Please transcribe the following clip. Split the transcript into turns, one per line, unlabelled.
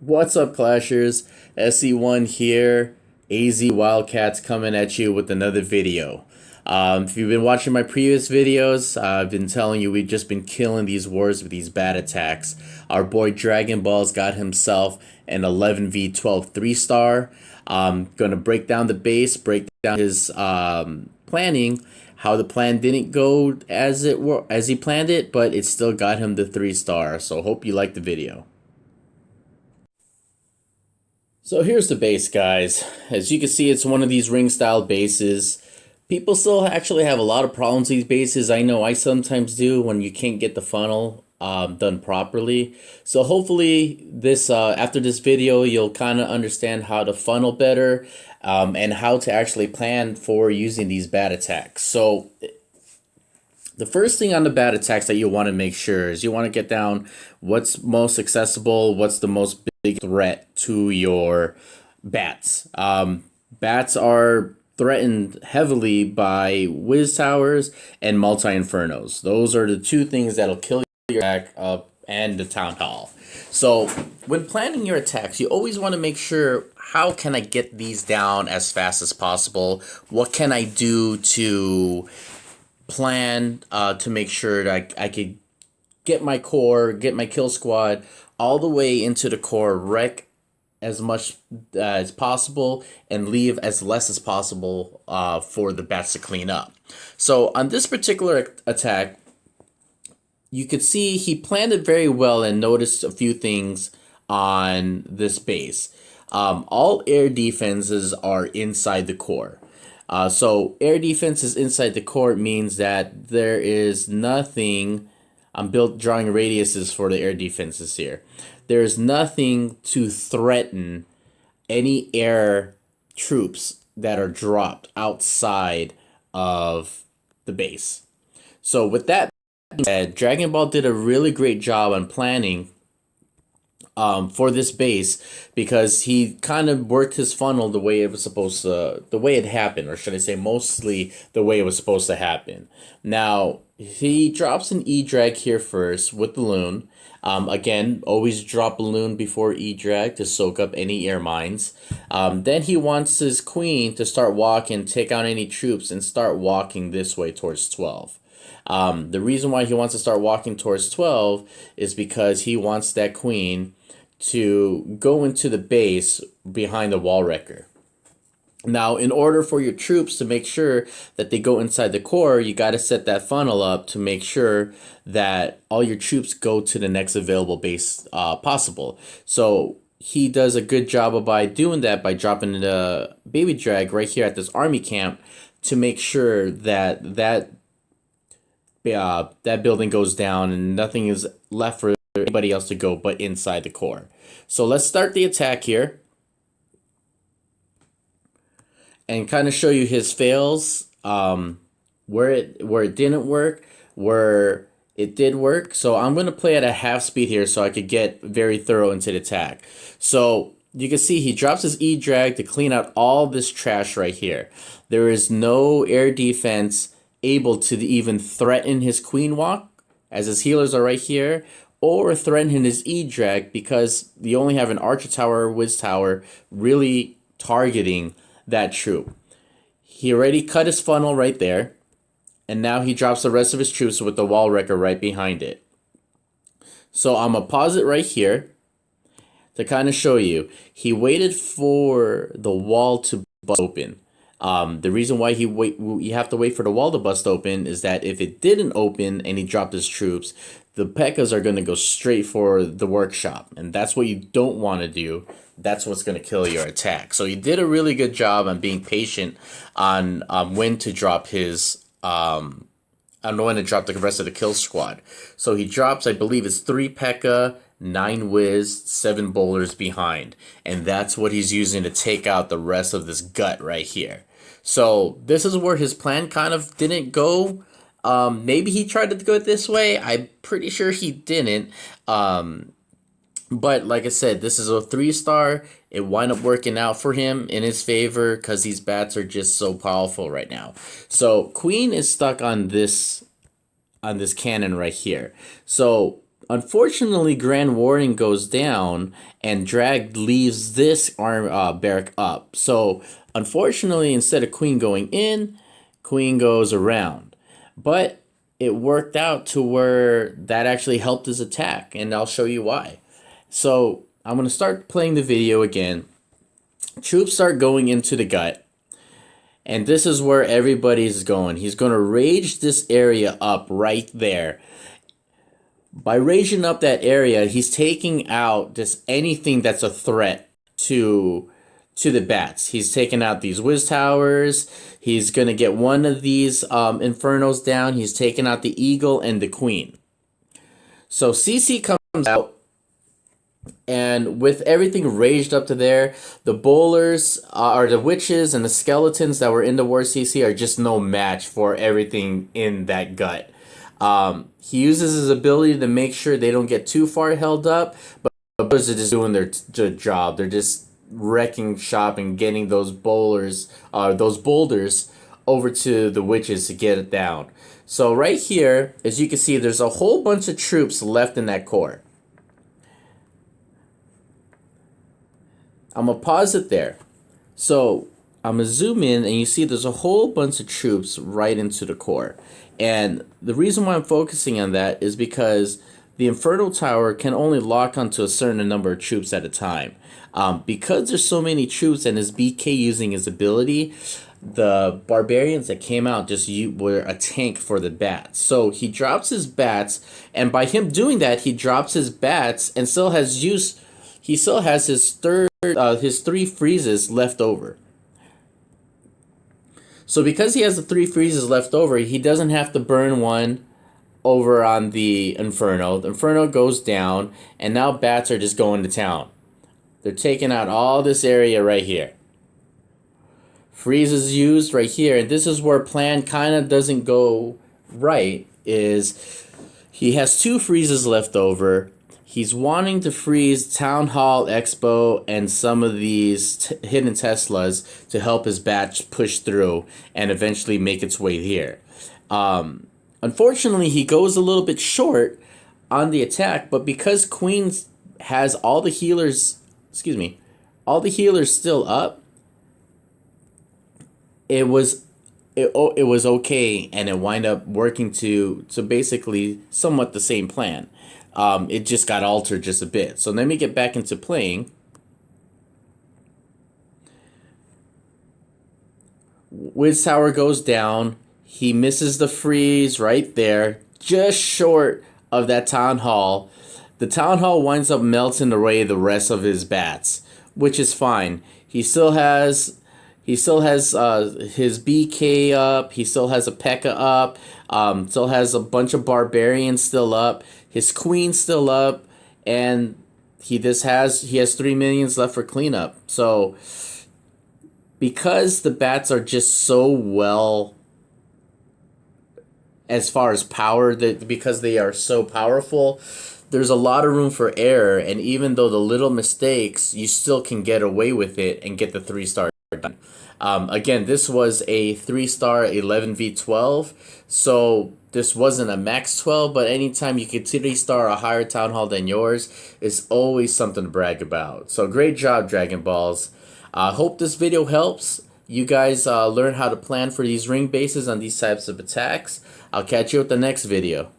What's up, Clashers? SE1 here. AZ Wildcats coming at you with another video. If you've been watching my previous videos, I've been telling you we've just been killing these wars with these bad attacks. Our boy Dragon Ball's got himself an 11v12 3-star. Gonna break down the base, break down his planning, how the plan didn't go as he planned it, but it still got him the 3-star. So hope you like the video. So here's the base, guys. As you can see, it's one of these ring style bases. People still actually have a lot of problems with these bases. I know I sometimes do when you can't get the funnel done properly. So hopefully this after this video, you'll kind of understand how to funnel better and how to actually plan for using these bad attacks. So the first thing on the bad attacks that you want to make sure is you want to get down what's most accessible, what's the most big threat to your bats. Bats are threatened heavily by whiz towers and multi-infernos. Those are the two things that'll kill your attack and the town hall. So when planning your attacks, you always want to make sure, how can I get these down as fast as possible? What can I do to plan to make sure that I could get my core, get my kill squad all the way into the core, wreck as much as possible, and leave as less as possible for the bats to clean up. So on this particular attack, you could see he planned it very well and noticed a few things on this base. All air defenses are inside the core. So air defenses inside the core means that there is nothing. I'm drawing radiuses for the air defenses here. There's nothing to threaten any air troops that are dropped outside of the base. So with that being said, Dragon Ball did a really great job on planning for this base, because he kind of worked his funnel the way it was supposed to, the way it happened, or should I say mostly the way it was supposed to happen. Now, he drops an E-drag here first with the loon. Again, always drop a loon before E-drag to soak up any air mines. Then he wants his queen to start walking, take out any troops, and start walking this way towards 12. The reason why he wants to start walking towards 12 is because he wants that queen to go into the base behind the wall wrecker. Now, in order for your troops to make sure that they go inside the core, you got to set that funnel up to make sure that all your troops go to the next available base possible. So he does a good job by doing that by dropping the baby drag right here at this army camp to make sure that that building goes down and nothing is left for anybody else to go but inside the core. So let's start the attack here and kind of show you his fails, where it didn't work, where it did work. So I'm going to play at a half speed here so I could get very thorough into the attack. So you can see he drops his E-drag to clean out all this trash right here. There is no air defense able to even threaten his queen walk, as his healers are right here, or threaten his E-drag, because you only have an archer tower, whiz tower, really targeting that troop. He already cut his funnel right there, and now he drops the rest of his troops with the wall wrecker right behind it. So I'm going to pause it right here to kind of show you. He waited for the wall to bust open. The reason why you have to wait for the wall to bust open is that if it didn't open and he dropped his troops, the Pekkas are going to go straight for the workshop, and that's what you don't want to do. That's what's going to kill your attack. So he did a really good job on being patient on when to drop his on when to drop the rest of the kill squad. So he drops, I believe it's 3 Pekka, 9 Wiz, 7 bowlers behind, and that's what he's using to take out the rest of this gut right here. So this is where his plan kind of didn't go. Maybe he tried to go it this way. I'm pretty sure he didn't. But like I said, this is a 3-star. It wound up working out for him in his favor because these bats are just so powerful right now. So Queen is stuck on this cannon right here. So Unfortunately, Grand Warning goes down and Drag leaves this arm barrack up. So unfortunately, instead of Queen going in, Queen goes around. But it worked out to where that actually helped his attack, and I'll show you why. So I'm gonna start playing the video again. Troops start going into the gut, and this is where everybody's going. He's gonna rage this area up right there. By raging up that area, he's taking out just anything that's a threat to the bats. He's taking out these whiz towers. He's gonna get one of these infernos down. He's taking out the eagle and the queen. So CC comes out, and with everything raged up to there, the bowlers are the witches and the skeletons that were in the war CC are just no match for everything in that gut. He uses his ability to make sure they don't get too far held up, but others are just doing their job. They're just wrecking shop and getting those bowlers, those boulders over to the witches to get it down. So right here, as you can see, there's a whole bunch of troops left in that core. I'm gonna pause it there. So I'm gonna zoom in, and you see there's a whole bunch of troops right into the core. And the reason why I'm focusing on that is because the Inferno Tower can only lock onto a certain number of troops at a time. Because there's so many troops and his BK using his ability, the barbarians that came out just were a tank for the bats. So he drops his bats, and by him doing that, he drops his bats and still has use. He still has his his 3 freezes left over. So because he has the 3 freezes left over, he doesn't have to burn one over on the Inferno. The Inferno goes down, and now bats are just going to town. They're taking out all this area right here. Freeze is used right here, and this is where plan kind of doesn't go right, is he has 2 freezes left over. He's wanting to freeze Town Hall, Expo, and some of these hidden Teslas to help his batch push through and eventually make its way here. Unfortunately, he goes a little bit short on the attack, but because Queen has all the healers, all the healers still up, it was okay, and it wound up working to basically somewhat the same plan. It just got altered just a bit. So let me get back into playing. Wiz Tower goes down. He misses the freeze right there, just short of that Town Hall. The Town Hall winds up melting away the rest of his bats, which is fine. He still has his BK up. He still has a Pekka up. Still has a bunch of barbarians still up. His queen's still up, and he has 3 minions left for cleanup. So because the bats are just so well, as far as power, because they are so powerful, there's a lot of room for error, and even though the little mistakes, you still can get away with it and get the 3-star done. Again, this was a 3-star 11v12, so this wasn't a max 12, but anytime you can 3-star a higher Town Hall than yours is always something to brag about. So great job, Dragon Balls. Hope this video helps you guys learn how to plan for these ring bases on these types of attacks. I'll catch you with the next video.